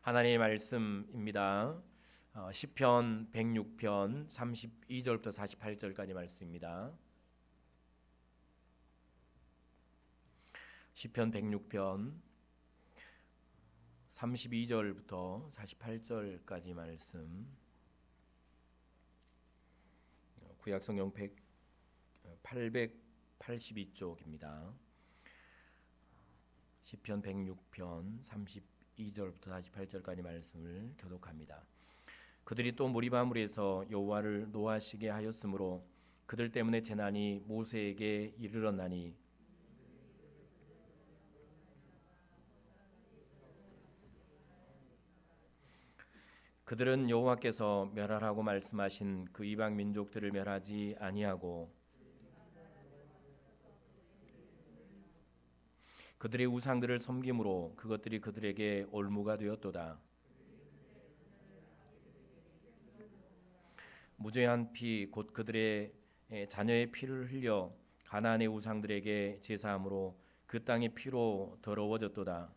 하나님의 말씀입니다. 시편 106편 32절부터 48절까지 말씀입니다. 시편 106편 32절부터 48절까지 말씀. 구약성경 882쪽입니다. 시편 106편 32절부터 48절까지 말씀을 교독합니다. 그들이 또 무리바물에서 여호와를 노하시게 하였으므로 그들 때문에 재난이 모세에게 이르렀나니 그들은 여호와께서 멸하라고 말씀하신 그 이방 민족들을 멸하지 아니하고 그들의 우상들을 섬김으로 그것들이 그들에게 올무가 되었도다. 무죄한 피 곧 그들의 자녀의 피를 흘려 가나안의 우상들에게 제사함으로 그 땅이 피로 더러워졌도다.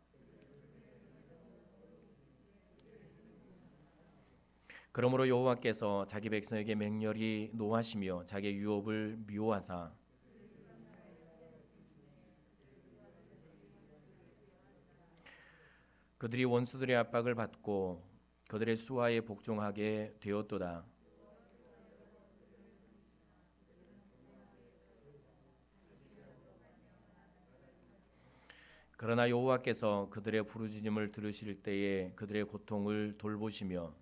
그러므로 여호와께서 자기 백성에게 맹렬히 노하시며 자기의 유업을 미워하사 그들이 원수들의 압박을 받고 그들의 수하에 복종하게 되었도다. 그러나 여호와께서 그들의 부르짖음을 들으실 때에 그들의 고통을 돌보시며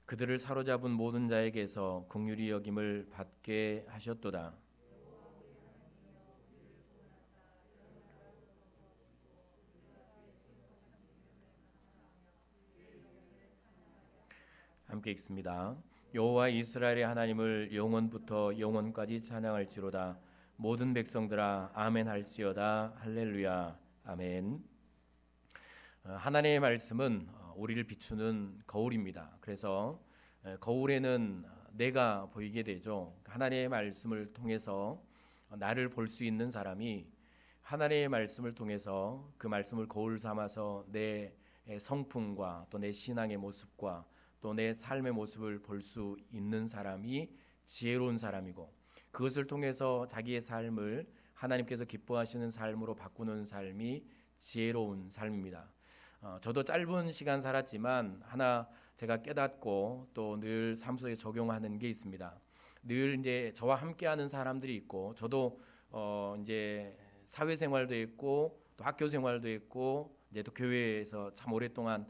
그들을 사로잡은 모든 자에게서 긍휼히 여김을 받게 하셨도다. 함께 읽습니다. 여호와 이스라엘의 하나님을 영원부터 영원까지 찬양할지로다. 모든 백성들아 아멘 할지어다. 할렐루야. 아멘. 하나님의 말씀은 우리를 비추는 거울입니다. 그래서 거울에는 내가 보이게 되죠. 하나님의 말씀을 통해서 나를 볼 수 있는 사람이 하나님의 말씀을 통해서 그 말씀을 거울 삼아서 내 성품과 또 내 신앙의 모습과 또 내 삶의 모습을 볼 수 있는 사람이 지혜로운 사람이고, 그것을 통해서 자기의 삶을 하나님께서 기뻐하시는 삶으로 바꾸는 삶이 지혜로운 삶입니다. 저도 짧은 시간 살았지만 하나 제가 깨닫고 또 늘 삶 속에 적용하는 게 있습니다. 늘 이제 저와 함께하는 사람들이 있고, 저도 이제 사회생활도 있고 또 학교 생활도 있고 이제 또 교회에서 참 오랫동안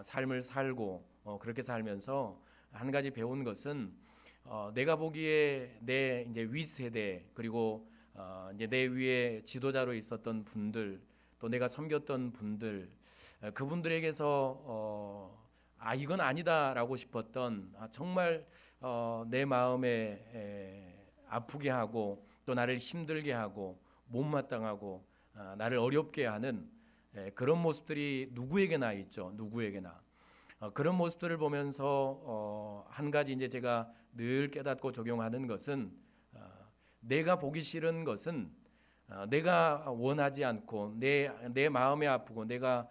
삶을 살고 그렇게 살면서 한 가지 배운 것은 내가 보기에 내 이제 윗세대 그리고 이제 내 위에 지도자로 있었던 분들 또 내가 섬겼던 분들 그분들에게서 이건 아니다라고 싶었던 정말 내 마음에 아프게 하고 또 나를 힘들게 하고 못마땅하고 나를 어렵게 하는 그런 모습들이 누구에게나 있죠. 누구에게나. 그런 모습들을 보면서 한 가지 이제 제가 늘 깨닫고 적용하는 것은 내가 보기 싫은 것은 내가 원하지 않고 내 마음에 아프고 내가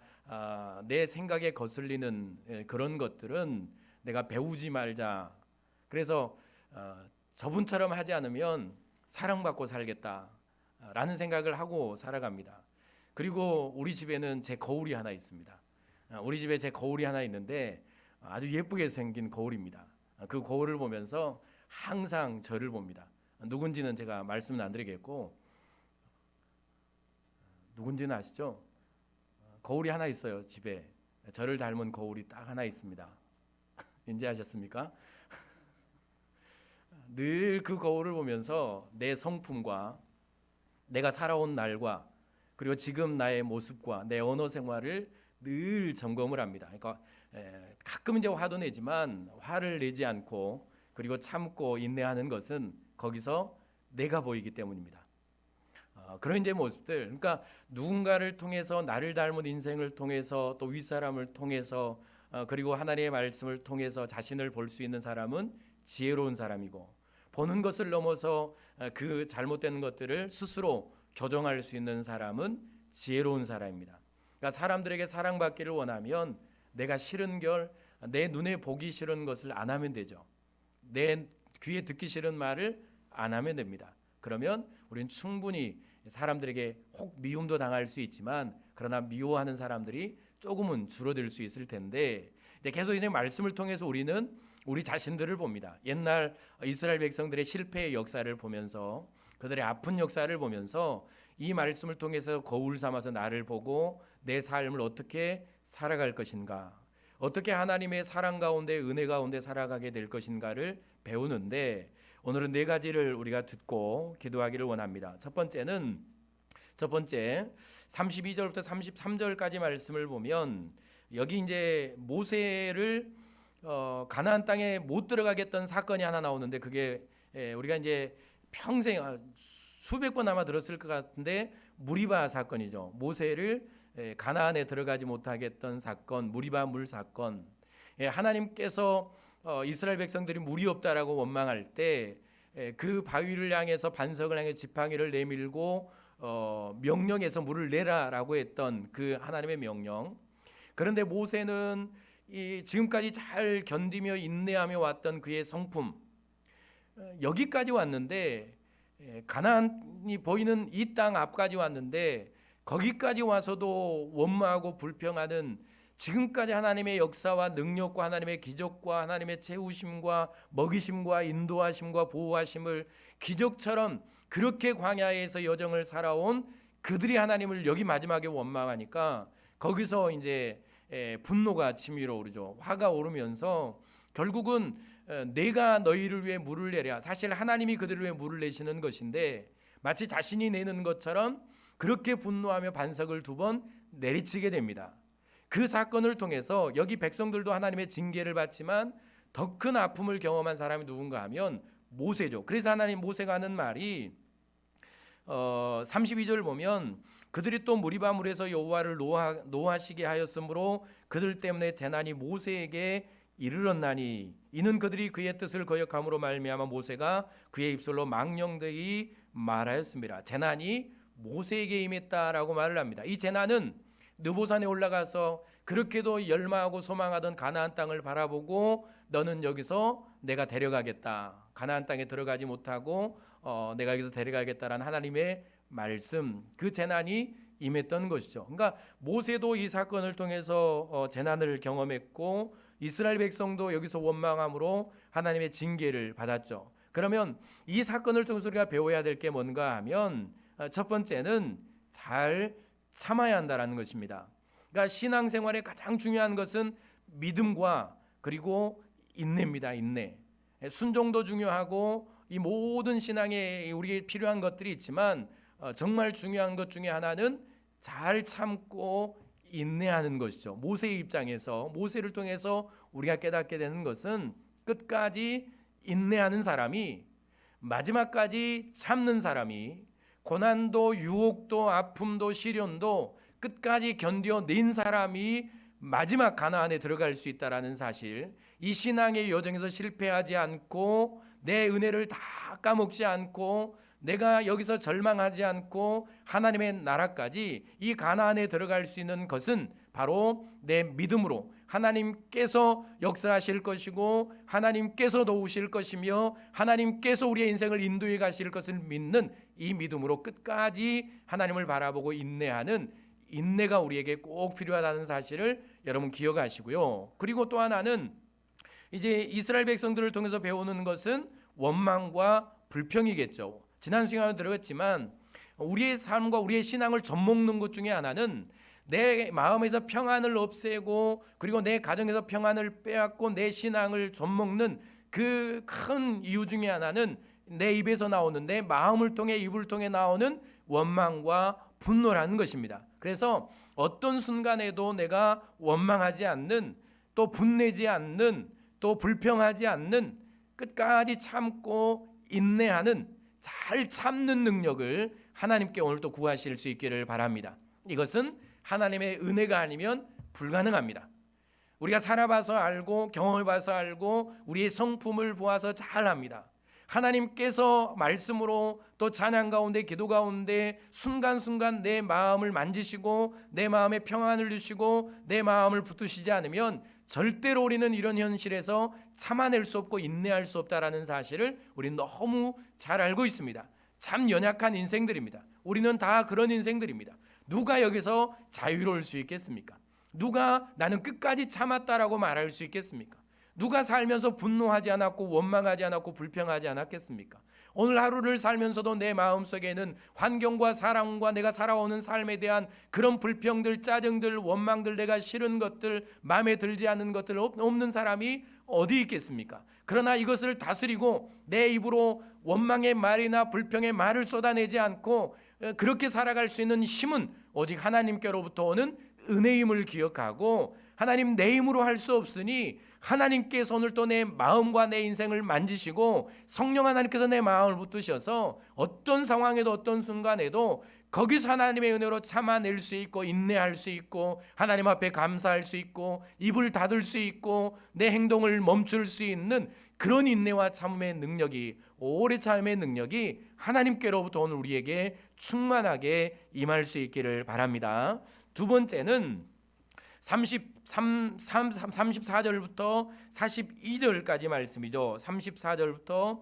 내 생각에 거슬리는 그런 것들은 내가 배우지 말자. 그래서 저분처럼 하지 않으면 사랑받고 살겠다라는 생각을 하고 살아갑니다. 그리고 우리 집에는 제 거울이 하나 있습니다. 우리 집에 제 거울이 하나 있는데 아주 예쁘게 생긴 거울입니다. 그 거울을 보면서 항상 저를 봅니다. 누군지는 제가 말씀은 안 드리겠고 누군지는 아시죠? 거울이 하나 있어요. 집에 저를 닮은 거울이 딱 하나 있습니다. 인지하셨습니까? 늘 그 거울을 보면서 내 성품과 내가 살아온 날과 그리고 지금 나의 모습과 내 언어 생활을 늘 점검을 합니다. 그러니까 가끔 이제 화도 내지만 화를 내지 않고 그리고 참고 인내하는 것은 거기서 내가 보이기 때문입니다. 그런 이제 모습들, 그러니까 누군가를 통해서 나를 닮은 인생을 통해서 또 윗사람을 통해서 그리고 하나님의 말씀을 통해서 자신을 볼 수 있는 사람은 지혜로운 사람이고, 보는 것을 넘어서 그 잘못된 것들을 스스로 교정할 수 있는 사람은 지혜로운 사람입니다. 그러니까 사람들에게 사랑받기를 원하면 내가 싫은 내 눈에 보기 싫은 것을 안 하면 되죠. 내 귀에 듣기 싫은 말을 안 하면 됩니다. 그러면 우리는 충분히 사람들에게 혹 미움도 당할 수 있지만 그러나 미워하는 사람들이 조금은 줄어들 수 있을 텐데 계속 이제 말씀을 통해서 우리는 우리 자신들을 봅니다. 옛날 이스라엘 백성들의 실패의 역사를 보면서 그들의 아픈 역사를 보면서 이 말씀을 통해서 거울 삼아서 나를 보고 내 삶을 어떻게 살아갈 것인가, 어떻게 하나님의 사랑 가운데 은혜 가운데 살아가게 될 것인가를 배우는데 오늘은 네 가지를 우리가 듣고 기도하기를 원합니다. 첫 번째 32절부터 33절까지 말씀을 보면 여기 이제 모세를 가나안 땅에 못 가게 했던 사건이 하나 나오는데 그게 우리가 이제 평생 수백 번 아마 들었을 것 같은데 무리바 사건이죠. 모세를 가나안에 들어가지 못하게 했던 사건, 무리바 물 사건. 하나님께서 이스라엘 백성들이 물이 없다라고 원망할 때 그 바위를 향해서 반석을 향해 지팡이를 내밀고 명령해서 물을 내라라고 했던 그 하나님의 명령. 그런데 모세는 지금까지 잘 견디며 인내하며 왔던 그의 성품, 여기까지 왔는데 가나안이 보이는 이 땅 앞까지 왔는데 거기까지 와서도 원망하고 불평하는 지금까지 하나님의 역사와 능력과 하나님의 기적과 하나님의 채우심과 먹이심과 인도하심과 보호하심을 기적처럼 그렇게 광야에서 여정을 살아온 그들이 하나님을 여기 마지막에 원망하니까 거기서 이제 분노가 치밀어 오르죠. 화가 오르면서 결국은 내가 너희를 위해 물을 내랴. 사실 하나님이 그들을 위해 물을 내시는 것인데 마치 자신이 내는 것처럼 그렇게 분노하며 반석을 2번 내리치게 됩니다. 그 사건을 통해서 여기 백성들도 하나님의 징계를 받지만 더 큰 아픔을 경험한 사람이 누군가 하면 모세죠. 그래서 하나님 모세가 하는 말이 32절 보면 그들이 또 무리바 물에서 여호와를 노하시게 하였으므로 그들 때문에 재난이 모세에게 이르렀나니 이는 그들이 그의 뜻을 거역함으로 말미암아 모세가 그의 입술로 망령되이 말하였습니다. 재난이 모세에게 임했다라고 말을 합니다. 이 재난은 느보산에 올라가서 그렇게도 열망하고 소망하던 가나안 땅을 바라보고 너는 여기서 내가 데려가겠다, 가나안 땅에 들어가지 못하고 내가 여기서 데려가겠다라는 하나님의 말씀, 그 재난이 임했던 것이죠. 그러니까 모세도 이 사건을 통해서 재난을 경험했고 이스라엘 백성도 여기서 원망함으로 하나님의 징계를 받았죠. 그러면 이 사건을 통해서 우리가 배워야 될 게 뭔가 하면 첫 번째는 잘 참아야 한다라는 것입니다. 그러니까 신앙생활의 가장 중요한 것은 믿음과 그리고 인내입니다. 인내. 순종도 중요하고 이 모든 신앙에 우리에게 필요한 것들이 있지만 정말 중요한 것 중에 하나는 잘 참고 인내하는 것이죠. 모세의 입장에서 모세를 통해서 우리가 깨닫게 되는 것은 끝까지 인내하는 사람이, 마지막까지 참는 사람이, 고난도 유혹도 아픔도 시련도 끝까지 견뎌낸 사람이 마지막 가나안에 들어갈 수 있다라는 사실, 이 신앙의 여정에서 실패하지 않고 내 은혜를 다 까먹지 않고 내가 여기서 절망하지 않고 하나님의 나라까지 이 가나안에 들어갈 수 있는 것은 바로 내 믿음으로 하나님께서 역사하실 것이고 하나님께서 도우실 것이며 하나님께서 우리의 인생을 인도해 가실 것을 믿는 이 믿음으로 끝까지 하나님을 바라보고 인내하는 인내가 우리에게 꼭 필요하다는 사실을 여러분 기억하시고요. 그리고 또 하나는 이제 이스라엘 백성들을 통해서 배우는 것은 원망과 불평이겠죠. 지난 시간에 들었지만 우리의 삶과 우리의 신앙을 젖먹는 것 중에 하나는 내 마음에서 평안을 없애고 그리고 내 가정에서 평안을 빼앗고 내 신앙을 젖먹는 그 큰 이유 중에 하나는 내 입에서 나오는, 내 마음을 통해 입을 통해 나오는 원망과 분노라는 것입니다. 그래서 어떤 순간에도 내가 원망하지 않는, 또 분내지 않는, 또 불평하지 않는, 끝까지 참고 인내하는, 잘 참는 능력을 하나님께 오늘 또 구하실 수 있기를 바랍니다. 이것은 하나님의 은혜가 아니면 불가능합니다. 우리가 살아봐서 알고 경험해봐서 알고 우리의 성품을 보아서 잘 압니다. 하나님께서 말씀으로 또 찬양 가운데 기도 가운데 순간순간 내 마음을 만지시고 내 마음에 평안을 주시고 내 마음을 붙드시지 않으면 절대로 우리는 이런 현실에서 참아낼 수 없고 인내할 수 없다라는 사실을 우리는 너무 잘 알고 있습니다. 참 연약한 인생들입니다. 우리는 다 그런 인생들입니다. 누가 여기서 자유로울 수 있겠습니까? 누가 나는 끝까지 참았다라고 말할 수 있겠습니까? 누가 살면서 분노하지 않았고 원망하지 않았고 불평하지 않았겠습니까? 오늘 하루를 살면서도 내 마음속에는 환경과 사람과 내가 살아오는 삶에 대한 그런 불평들, 짜증들, 원망들, 내가 싫은 것들, 마음에 들지 않는 것들 없는 사람이 어디 있겠습니까? 그러나 이것을 다스리고 내 입으로 원망의 말이나 불평의 말을 쏟아내지 않고 그렇게 살아갈 수 있는 힘은 오직 하나님께로부터 오는 은혜임을 기억하고, 하나님 내 힘으로 할 수 없으니 하나님께서 오늘 또 내 마음과 내 인생을 만지시고 성령 하나님께서 내 마음을 붙드셔서 어떤 상황에도 어떤 순간에도 거기서 하나님의 은혜로 참아낼 수 있고 인내할 수 있고 하나님 앞에 감사할 수 있고 입을 닫을 수 있고 내 행동을 멈출 수 있는 그런 인내와 참음의 능력이, 오래 참음의 능력이 하나님께로부터 오늘 우리에게 충만하게 임할 수 있기를 바랍니다. 두 번째는 34절부터 42절까지 말씀이죠. 34절부터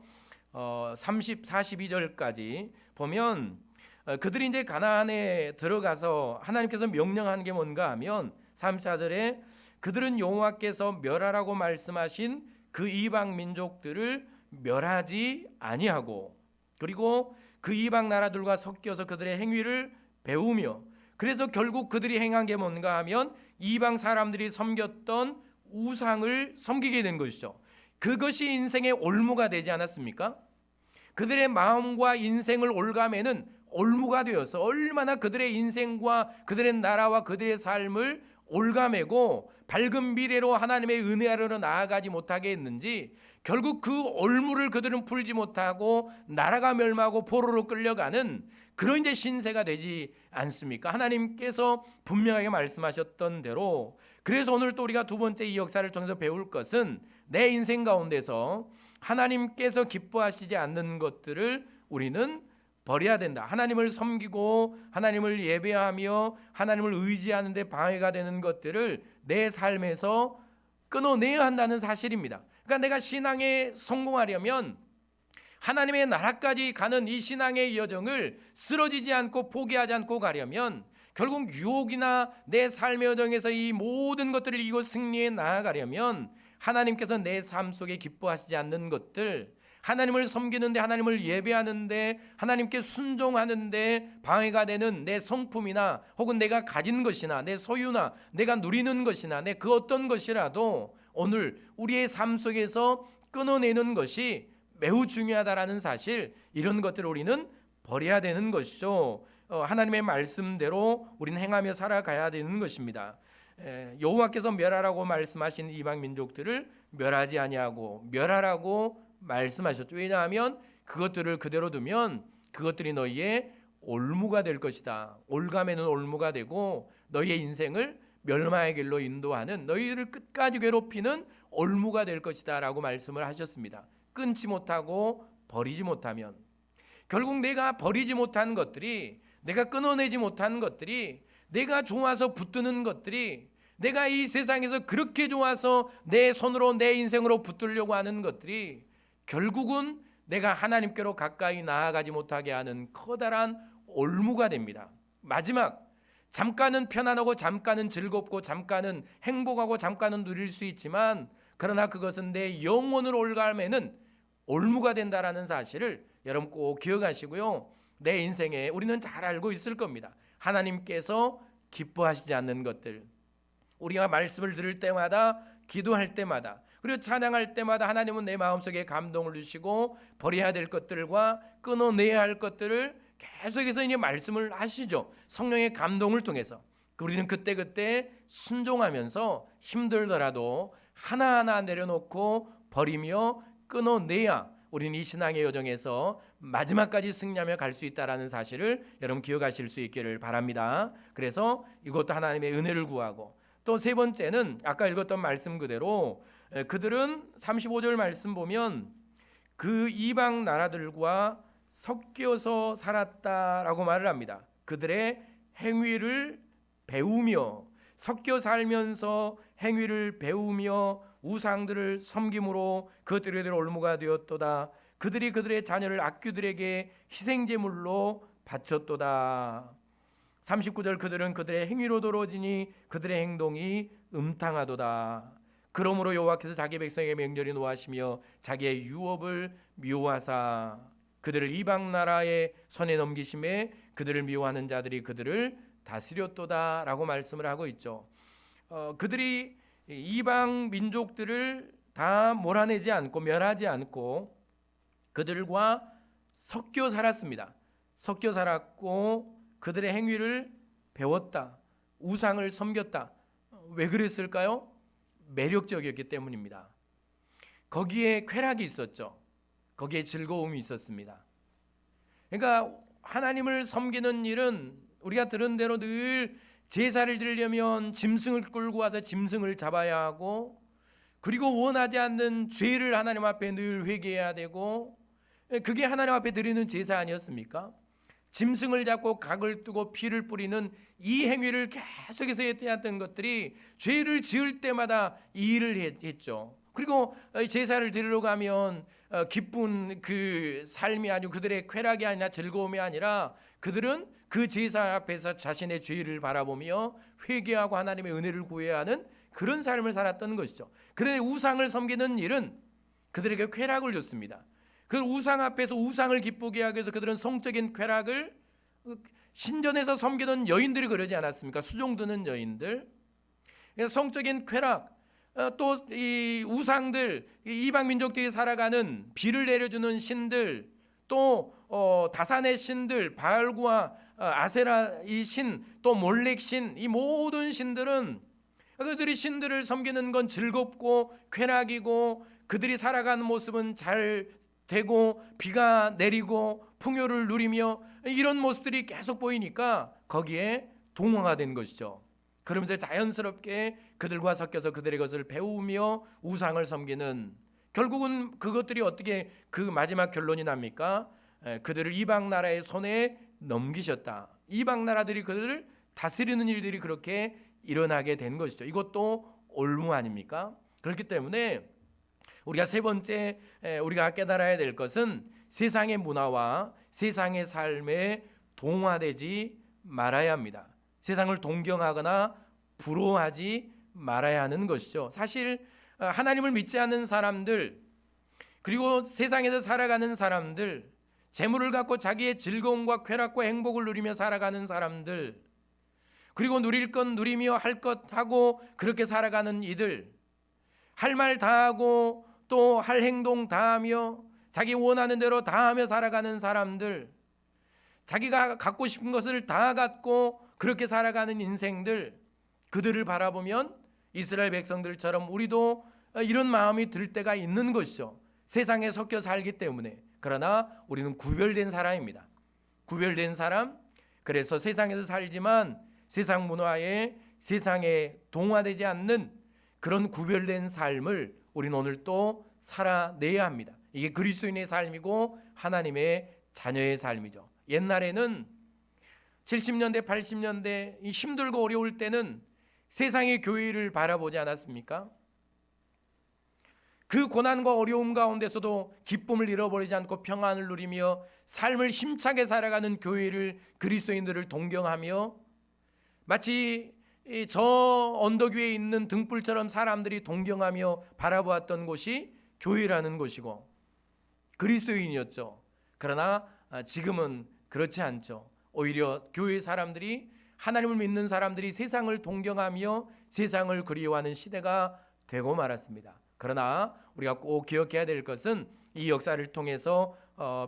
42절까지 보면 그들이 이제 가나안에 들어가서 하나님께서 명령한 게 뭔가 하면 34절에 그들은 여호와께서 멸하라고 말씀하신 그 이방 민족들을 멸하지 아니하고, 그리고 그 이방 나라들과 섞여서 그들의 행위를 배우며, 그래서 결국 그들이 행한 게 뭔가 하면 이방 사람들이 섬겼던 우상을 섬기게 된 것이죠. 그것이 인생의 올무가 되지 않았습니까? 그들의 마음과 인생을 올가매는 올무가 되어서 얼마나 그들의 인생과 그들의 나라와 그들의 삶을 올가매고 밝은 미래로 하나님의 은혜 아래로 나아가지 못하게 했는지, 결국 그 올무를 그들은 풀지 못하고 나라가 멸망하고 포로로 끌려가는 그런 이제 신세가 되지 않습니까? 하나님께서 분명하게 말씀하셨던 대로. 그래서 오늘 또 우리가 두 번째 이 역사를 통해서 배울 것은 내 인생 가운데서 하나님께서 기뻐하시지 않는 것들을 우리는 버려야 된다. 하나님을 섬기고 하나님을 예배하며 하나님을 의지하는 데 방해가 되는 것들을 내 삶에서 끊어내야 한다는 사실입니다. 그러니까 내가 신앙에 성공하려면 하나님의 나라까지 가는 이 신앙의 여정을 쓰러지지 않고 포기하지 않고 가려면 결국 유혹이나 내 삶의 여정에서 이 모든 것들을 이기고 승리해 나아가려면 하나님께서 내 삶 속에 기뻐하시지 않는 것들, 하나님을 섬기는데 하나님을 예배하는데 하나님께 순종하는데 방해가 되는 내 성품이나 혹은 내가 가진 것이나 내 소유나 내가 누리는 것이나 내 그 어떤 것이라도 오늘 우리의 삶 속에서 끊어내는 것이 매우 중요하다라는 사실, 이런 것들을 우리는 버려야 되는 것이죠. 하나님의 말씀대로 우리는 행하며 살아가야 되는 것입니다. 여호와께서 멸하라고 말씀하신 이방 민족들을 멸하지 아니하고 멸하라고 말씀하셨죠. 왜냐하면 그것들을 그대로 두면 그것들이 너희의 올무가 될 것이다. 올가매는 올무가 되고 너희의 인생을 멸망의 길로 인도하는, 너희를 끝까지 괴롭히는 올무가 될 것이다 라고 말씀을 하셨습니다. 끊지 못하고 버리지 못하면, 결국 내가 버리지 못한 것들이, 내가 끊어내지 못한 것들이, 내가 좋아서 붙드는 것들이, 내가 이 세상에서 그렇게 좋아서 내 손으로 내 인생으로 붙들려고 하는 것들이 결국은 내가 하나님께로 가까이 나아가지 못하게 하는 커다란 올무가 됩니다. 마지막, 잠깐은 편안하고 잠깐은 즐겁고 잠깐은 행복하고 잠깐은 누릴 수 있지만 그러나 그것은 내 영혼을 올가매는 올무가 된다라는 사실을 여러분 꼭 기억하시고요. 내 인생에 우리는 잘 알고 있을 겁니다. 하나님께서 기뻐하시지 않는 것들, 우리가 말씀을 들을 때마다, 기도할 때마다, 그리고 찬양할 때마다 하나님은 내 마음속에 감동을 주시고 버려야 될 것들과 끊어내야 할 것들을 계속해서 이제 말씀을 하시죠. 성령의 감동을 통해서 우리는 그때그때 순종하면서 힘들더라도 하나하나 내려놓고 버리며 끊어내야 우리는 이 신앙의 여정에서 마지막까지 승리하며 갈 수 있다는 사실을 여러분 기억하실 수 있기를 바랍니다. 그래서 이것도 하나님의 은혜를 구하고, 또 세 번째는 아까 읽었던 말씀 그대로 그들은 35절 말씀 보면 그 이방 나라들과 섞여서 살았다라고 말을 합니다. 그들의 행위를 배우며, 섞여 살면서 행위를 배우며 우상들을 섬김으로 그들의 올무가 되었도다. 그들이 그들의 자녀를 악귀들에게 희생제물로 바쳤도다. 39절, 그들은 그들의 행위로 더러워지니 그들의 행동이 음탕하도다. 그러므로 여호와께서 자기 백성에게 명절히 노하시며 자기의 유업을 미워하사 그들을 이방 나라의 손에 넘기심에 그들을 미워하는 자들이 그들을 다스렸도다라고 말씀을 하고 있죠. 그들이 이방 민족들을 다 몰아내지 않고 멸하지 않고 그들과 섞여 살았습니다. 섞여 살았고 그들의 행위를 배웠다. 우상을 섬겼다. 왜 그랬을까요? 매력적이었기 때문입니다. 거기에 쾌락이 있었죠. 거기에 즐거움이 있었습니다. 그러니까 하나님을 섬기는 일은 우리가 들은 대로 늘 제사를 드리려면 짐승을 끌고 와서 짐승을 잡아야 하고, 그리고 원하지 않는 죄를 하나님 앞에 늘 회개해야 되고, 그게 하나님 앞에 드리는 제사 아니었습니까? 짐승을 잡고 각을 뜨고 피를 뿌리는 이 행위를 계속해서 했던 것들이 죄를 지을 때마다 이 일을 했죠. 그리고 제사를 드리러 가면 기쁜 그 삶이 아니고 그들의 쾌락이 아니라 즐거움이 아니라 그들은 그 제사 앞에서 자신의 죄를 바라보며 회개하고 하나님의 은혜를 구해야 하는 그런 삶을 살았던 것이죠. 그런데 우상을 섬기는 일은 그들에게 쾌락을 줬습니다. 그 우상 앞에서 우상을 기쁘게 하기 위해서 그들은 성적인 쾌락을, 신전에서 섬기던 여인들이 그러지 않았습니까? 수종 드는 여인들, 성적인 쾌락, 또 이 우상들, 이방 민족들이 살아가는 비를 내려주는 신들, 또 다산의 신들, 바알과 아세라 이 신, 또 몰렉 신, 이 모든 신들은 그들이 신들을 섬기는 건 즐겁고 쾌락이고, 그들이 살아가는 모습은 잘 되고 비가 내리고 풍요를 누리며 이런 모습들이 계속 보이니까 거기에 동화가 된 것이죠. 그러면서 자연스럽게 그들과 섞여서 그들의 것을 배우며 우상을 섬기는, 결국은 그것들이 어떻게 그 마지막 결론이 납니까? 그들을 이방 나라의 손에 넘기셨다. 이방 나라들이 그들을 다스리는 일들이 그렇게 일어나게 된 것이죠. 이것도 올무 아닙니까? 그렇기 때문에 우리가 세 번째 우리가 깨달아야 될 것은 세상의 문화와 세상의 삶에 동화되지 말아야 합니다. 세상을 동경하거나 부러워하지 말아야 하는 것이죠. 사실 하나님을 믿지 않는 사람들, 그리고 세상에서 살아가는 사람들, 재물을 갖고 자기의 즐거움과 쾌락과 행복을 누리며 살아가는 사람들, 그리고 누릴 것 누리며 할 것 하고 그렇게 살아가는 이들, 할 말 다 하고 또 할 행동 다 하며 자기 원하는 대로 다 하며 살아가는 사람들, 자기가 갖고 싶은 것을 다 갖고 그렇게 살아가는 인생들, 그들을 바라보면 이스라엘 백성들처럼 우리도 이런 마음이 들 때가 있는 것이죠. 세상에 섞여 살기 때문에. 그러나 우리는 구별된 사람입니다. 구별된 사람, 그래서 세상에서 살지만 세상 문화에, 세상에 동화되지 않는 그런 구별된 삶을 우리는 오늘 또 살아내야 합니다. 이게 그리스도인의 삶이고 하나님의 자녀의 삶이죠. 옛날에는 70년대 80년대 힘들고 어려울 때는 세상의 교회를 바라보지 않았습니까? 그 고난과 어려움 가운데서도 기쁨을 잃어버리지 않고 평안을 누리며 삶을 힘차게 살아가는 교회를, 그리스도인들을 동경하며 마치 저 언덕 위에 있는 등불처럼 사람들이 동경하며 바라보았던 곳이 교회라는 곳이고 그리스도인이었죠. 그러나 지금은 그렇지 않죠. 오히려 교회 사람들이, 하나님을 믿는 사람들이 세상을 동경하며 세상을 그리워하는 시대가 되고 말았습니다. 그러나 우리가 꼭 기억해야 될 것은, 이 역사를 통해서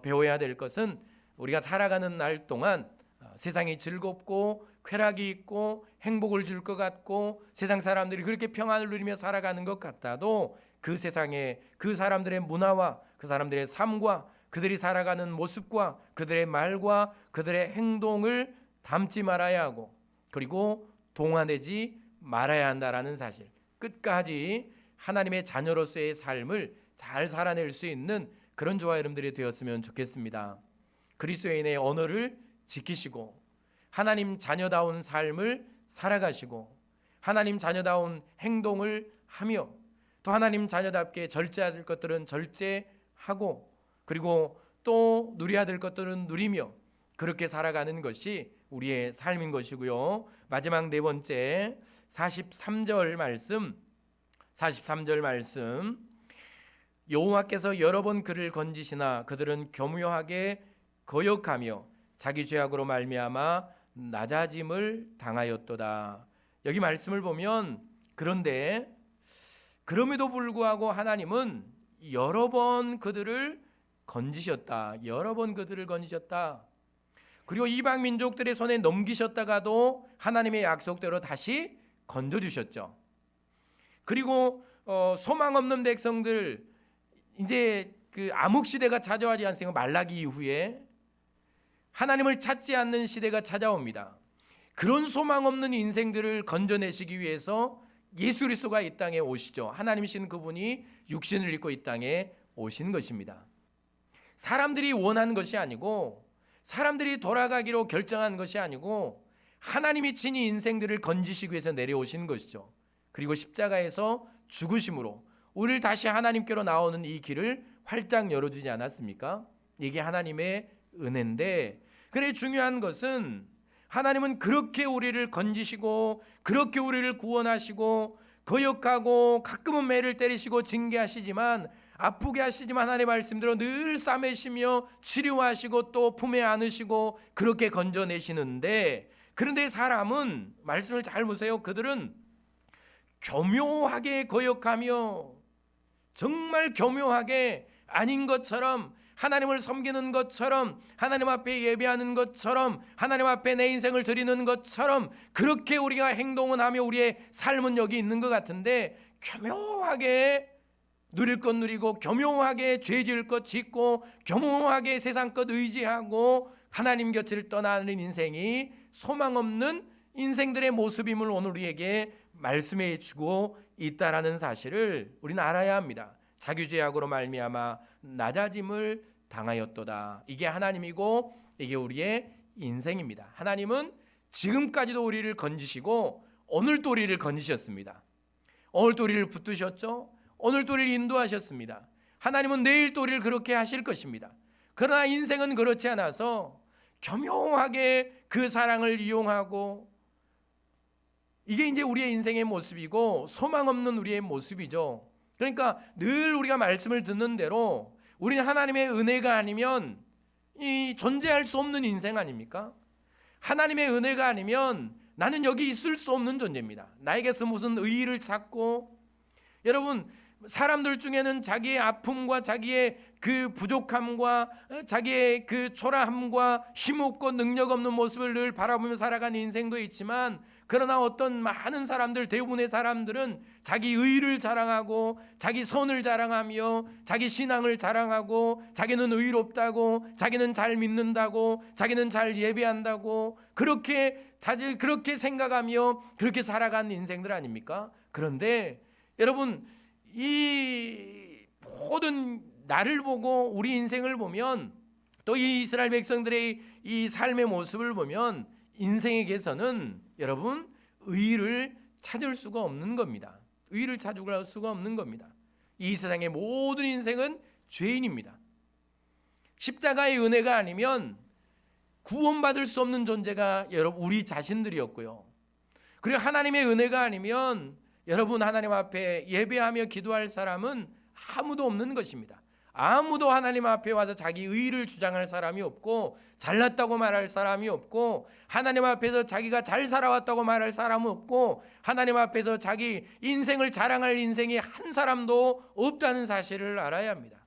배워야 될 것은, 우리가 살아가는 날 동안 세상이 즐겁고 쾌락이 있고 행복을 줄 것 같고 세상 사람들이 그렇게 평안을 누리며 살아가는 것 같아도 그 세상에 그 사람들의 문화와 그 사람들의 삶과 그들이 살아가는 모습과 그들의 말과 그들의 행동을 담지 말아야 하고, 그리고 동화되지 말아야 한다라는 사실, 끝까지 하나님의 자녀로서의 삶을 잘 살아낼 수 있는 그런 저와 여러분들이 되었으면 좋겠습니다. 그리스도인의 언어를 지키시고 하나님 자녀다운 삶을 살아가시고 하나님 자녀다운 행동을 하며 또 하나님 자녀답게 절제할 것들은 절제하고 그리고 또 누려야 될 것들은 누리며 그렇게 살아가는 것이 우리의 삶인 것이고요. 마지막 네 번째 43절 말씀 여호와께서 여러 번 그를 건지시나 그들은 교묘하게 거역하며 자기 죄악으로 말미암아 낮아짐을 당하였도다. 여기 말씀을 보면 그런데 그럼에도 불구하고 하나님은 여러 번 그들을 건지셨다. 여러 번 그들을 건지셨다. 그리고 이방 민족들의 손에 넘기셨다가도 하나님의 약속대로 다시 건져주셨죠. 그리고 소망 없는 백성들 이제 그 암흑 시대가 찾아오지 않습니까? 말라기 이후에 하나님을 찾지 않는 시대가 찾아옵니다. 그런 소망 없는 인생들을 건져내시기 위해서 예수 그리스도가 이 땅에 오시죠. 하나님이신 그분이 육신을 입고 이 땅에 오신 것입니다. 사람들이 원한 것이 아니고 사람들이 돌아가기로 결정한 것이 아니고 하나님이 친히 인생들을 건지시기 위해서 내려오신 것이죠. 그리고 십자가에서 죽으심으로 우리를 다시 하나님께로 나오는 이 길을 활짝 열어주지 않았습니까? 이게 하나님의 은혜인데, 그래 중요한 것은 하나님은 그렇게 우리를 건지시고 그렇게 우리를 구원하시고 거역하고 가끔은 매를 때리시고 징계하시지만 아프게 하시지만 하나님의 말씀대로 늘 싸매시며 치료하시고 또 품에 안으시고 그렇게 건져내시는데, 그런데 사람은 말씀을 잘 보세요. 그들은 교묘하게 거역하며 정말 교묘하게 아닌 것처럼 하나님을 섬기는 것처럼 하나님 앞에 예배하는 것처럼 하나님 앞에 내 인생을 드리는 것처럼 그렇게 우리가 행동은 하며 우리의 삶은 여기 있는 것 같은데 교묘하게 누릴 것 누리고 교묘하게 죄 지을 것 짓고 교묘하게 세상 것 의지하고 하나님 곁을 떠나는 인생이 소망 없는 인생들의 모습임을 오늘 우리에게 말씀해 주고 있다라는 사실을 우리는 알아야 합니다. 자기 죄악으로 말미암아 낮아짐을 당하였도다. 이게 하나님이고 이게 우리의 인생입니다. 하나님은 지금까지도 우리를 건지시고 오늘도 우리를 건지셨습니다. 오늘도 우리를 붙드셨죠. 오늘도 우리를 인도하셨습니다. 하나님은 내일도 우리를 그렇게 하실 것입니다. 그러나 인생은 그렇지 않아서 교묘하게 그 사랑을 이용하고 이게 이제 우리의 인생의 모습이고 소망 없는 우리의 모습이죠. 그러니까 늘 우리가 말씀을 듣는 대로 우리는 하나님의 은혜가 아니면 이 존재할 수 없는 인생 아닙니까? 하나님의 은혜가 아니면 나는 여기 있을 수 없는 존재입니다. 나에게서 무슨 의의를 찾고, 여러분 사람들 중에는 자기의 아픔과 자기의 그 부족함과 자기의 그 초라함과 힘없고 능력 없는 모습을 늘 바라보며 살아가는 인생도 있지만, 그러나 어떤 많은 사람들, 대부분의 사람들은 자기 의를 자랑하고 자기 선을 자랑하며 자기 신앙을 자랑하고 자기는 의롭다고 자기는 잘 믿는다고 자기는 잘 예배한다고 그렇게 다들 그렇게 생각하며 그렇게 살아가는 인생들 아닙니까? 그런데 여러분 이 모든 나를 보고 우리 인생을 보면 또 이 이스라엘 백성들의 이 삶의 모습을 보면 인생에게서는 여러분 의의를 찾을 수가 없는 겁니다. 의의를 찾을 수가 없는 겁니다. 이 세상의 모든 인생은 죄인입니다. 십자가의 은혜가 아니면 구원받을 수 없는 존재가 여러분 우리 자신들이었고요. 그리고 하나님의 은혜가 아니면 여러분 하나님 앞에 예배하며 기도할 사람은 아무도 없는 것입니다. 아무도 하나님 앞에 와서 자기 의의를 주장할 사람이 없고 잘났다고 말할 사람이 없고 하나님 앞에서 자기가 잘 살아왔다고 말할 사람은 없고 하나님 앞에서 자기 인생을 자랑할 인생이 한 사람도 없다는 사실을 알아야 합니다.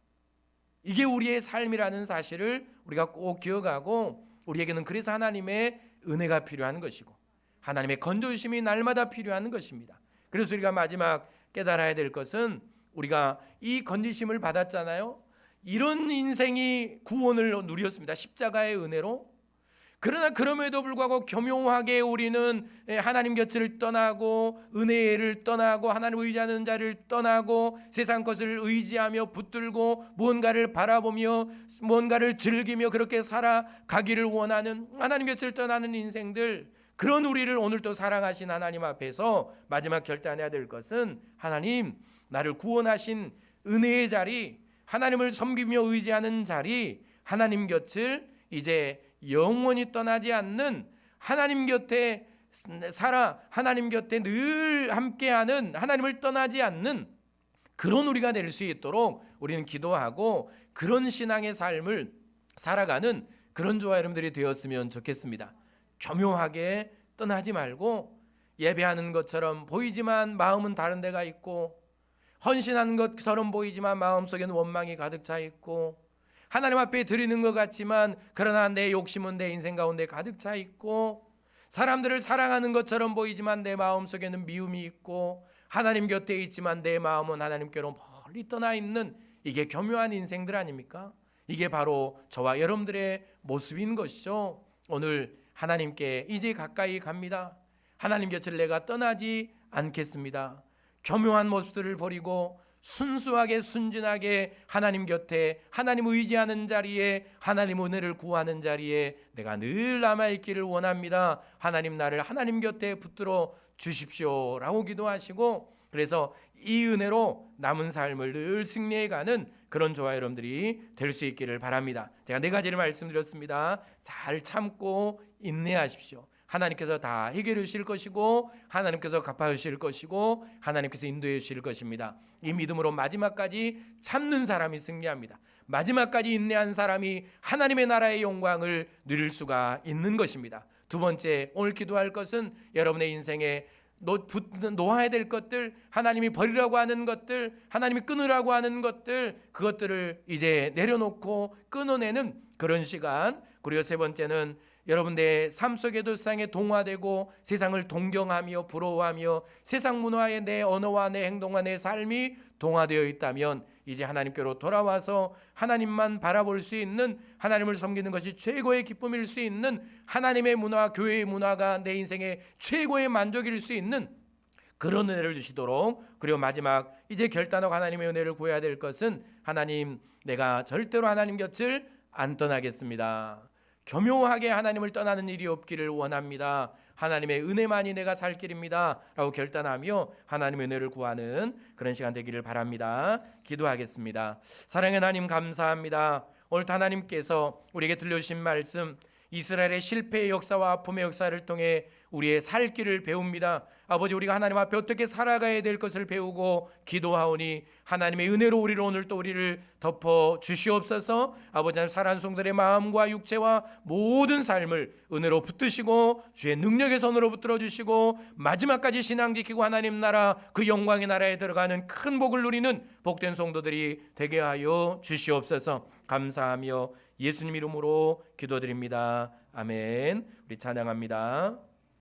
이게 우리의 삶이라는 사실을 우리가 꼭 기억하고, 우리에게는 그래서 하나님의 은혜가 필요한 것이고 하나님의 건져주심이 날마다 필요한 것입니다. 그래서 우리가 마지막 깨달아야 될 것은, 우리가 이 건지심을 받았잖아요. 이런 인생이 구원을 누렸습니다. 십자가의 은혜로. 그러나 그럼에도 불구하고 교묘하게 우리는 하나님 곁을 떠나고 은혜를 떠나고 하나님을 의지하는 자를 떠나고 세상 것을 의지하며 붙들고 무언가를 바라보며 무언가를 즐기며 그렇게 살아가기를 원하는 하나님 곁을 떠나는 인생들, 그런 우리를 오늘 또 사랑하신 하나님 앞에서 마지막 결단해야 될 것은, 하나님 나를 구원하신 은혜의 자리, 하나님을 섬기며 의지하는 자리, 하나님 곁을 이제 영원히 떠나지 않는, 하나님 곁에 살아 하나님 곁에 늘 함께하는, 하나님을 떠나지 않는 그런 우리가 될 수 있도록 우리는 기도하고 그런 신앙의 삶을 살아가는 그런 저와 여러분들이 되었으면 좋겠습니다. 교묘하게 떠나지 말고 예배하는 것처럼 보이지만 마음은 다른 데가 있고, 헌신하는 것처럼 보이지만 마음속에는 원망이 가득 차 있고, 하나님 앞에 드리는 것 같지만 그러나 내 욕심은 내 인생 가운데 가득 차 있고, 사람들을 사랑하는 것처럼 보이지만 내 마음속에는 미움이 있고, 하나님 곁에 있지만 내 마음은 하나님께로 멀리 떠나 있는, 이게 교묘한 인생들 아닙니까? 이게 바로 저와 여러분들의 모습인 것이죠. 오늘 하나님께 이제 가까이 갑니다. 하나님 곁을 내가 떠나지 않겠습니다. 교묘한 모습들을 버리고 순수하게 순진하게 하나님 곁에, 하나님 의지하는 자리에, 하나님 은혜를 구하는 자리에 내가 늘 남아있기를 원합니다. 하나님 나를 하나님 곁에 붙들어 주십시오 라고 기도하시고, 그래서 이 은혜로 남은 삶을 늘 승리해가는 그런 저와 여러분들이 될 수 있기를 바랍니다. 제가 4가지를 말씀드렸습니다. 잘 참고 인내하십시오. 하나님께서 다 해결해 주실 것이고, 하나님께서 갚아 주실 것이고, 하나님께서 인도해 주실 것입니다. 이 믿음으로 마지막까지 참는 사람이 승리합니다. 마지막까지 인내한 사람이 하나님의 나라의 영광을 누릴 수가 있는 것입니다. 두 번째, 오늘 기도할 것은 여러분의 인생에 놓아야 될 것들, 하나님이 버리라고 하는 것들, 하나님이 끊으라고 하는 것들, 그것들을 이제 내려놓고 끊어내는 그런 시간. 그리고 세 번째는 여러분 내 삶 속에도 세상에 동화되고 세상을 동경하며 부러워하며 세상 문화에 내 언어와 내 행동과 내 삶이 동화되어 있다면 이제 하나님께로 돌아와서 하나님만 바라볼 수 있는, 하나님을 섬기는 것이 최고의 기쁨일 수 있는 하나님의 문화, 교회의 문화가 내 인생의 최고의 만족일 수 있는 그런 은혜를 주시도록. 그리고 마지막 이제 결단하고 하나님의 은혜를 구해야 될 것은, 하나님 내가 절대로 하나님 곁을 안 떠나겠습니다. 교묘하게 하나님을 떠나는 일이 없기를 원합니다. 하나님의 은혜만이 내가 살 길입니다 라고 결단하며 하나님의 은혜를 구하는 그런 시간 되기를 바랍니다. 기도하겠습니다. 사랑의 하나님 감사합니다. 오늘 하나님께서 우리에게 들려주신 말씀, 이스라엘의 실패의 역사와 아픔의 역사를 통해 우리의 살 길을 배웁니다. 아버지, 우리가 하나님 앞에 어떻게 살아가야 될 것을 배우고 기도하오니 하나님의 은혜로 오늘 또 우리를 덮어 주시옵소서. 아버지 하나님, 살아송들의 마음과 육체와 모든 삶을 은혜로 붙드시고 주의 능력의 손으로 붙들어 주시고 마지막까지 신앙 지키고 하나님 나라, 그 영광의 나라에 들어가는 큰 복을 누리는 복된 성도들이 되게 하여 주시옵소서. 감사하며 예수님 이름으로 기도드립니다. 아멘. 우리 찬양합니다.